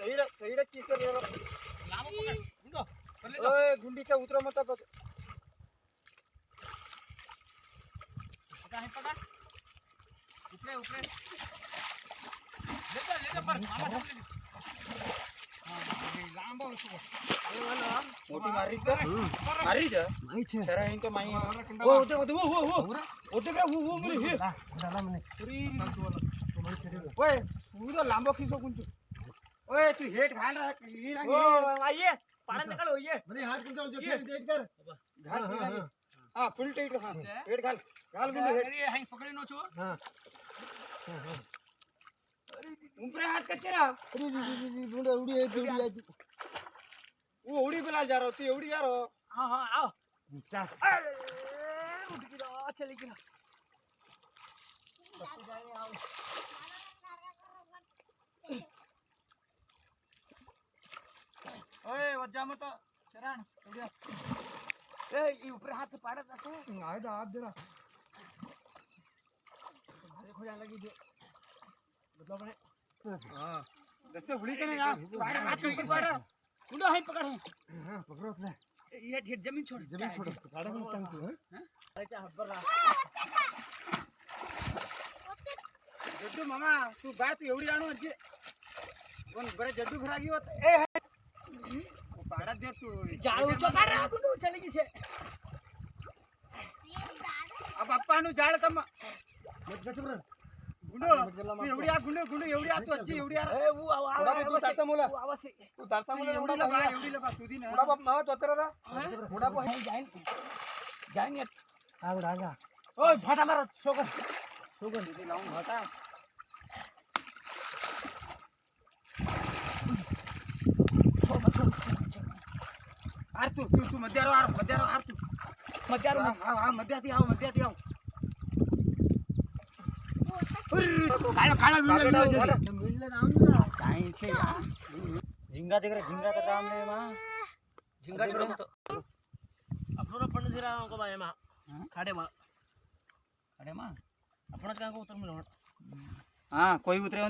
सईड़ा चीज कर रहा लामो पकड़ गुंडो कर ले ओए गुंडी का उतरो मत पकड़ पकड़ पकड़ ऊपर ऊपर ले जा पर मामा सामने हां लांबो उसको मोटी मारी का मारी जा माई छे छरा इनका माई ओ वो देख वो मेरे हे डाला मने पूरी ओए तू तो लांबो खींचो कुंचू ओए तू हेड घाल रहा ये ओ आइए पाड़ा निकालो ये मने हाथ कुंचो जो फेर डेट कर घाल हां फुल टाइट हां हेड घाल घाल गुंडू हेड अरे हाई पकड़ी नो छो हां ऊपर हाथ कचरा अरे ढूंढे उड़ी है आई वो उड़ी बेला जा रहा तू उड़ी जा रहा हां हां आओ चा उठ गिरा चली गिरा ओए वज्जा मत शरण उड़िया ए ये ऊपर हाथ पाड़ा दसो आए दा आप जरा भारे खो जाने लगी जो मतलब ने हां दस्ते उड़ी के ना यार पाड़ा हाथ छोड़ के पाड़ा गुंडो हाई पकड़ है हां पकड़ो ले ये ठेठ जमीन छोड़ गाड़ा में टांग तू हैं अरे क्या हब्बर रहा जड्डू मामा तू बात एवढी आणू म्हणजे कोण बरे जड्डू फरागी होत ए पाड़ा दे तू जाळू चोकार रे गुंडो चली गई से अब अप्पा नु जाळ तम मत गच बर गुंडो तू एवढी आ गुंडो एवढी आ तू अच्छी एवढी आ ए वो तू तारता मुला एवढी लबा तू दी ना बुढ़ा बाप मावा तोतरा रा बुढ़ा बाप जाएंगे आगा ओए फटा मारो सोकर दीदी लाऊं भाता आर तू मध्यारो आर तू मध्यारो हां मध्याती आओ काला वीडियो मिलले नाम ना काई छे यार झिंगा देख रे झिंगा का दाम ले मां झिंगा छोड़ो मत अपनो फंड दिरा को बा एमा खाड़े मां अपना का को उतर मिलो हां कोई उतरे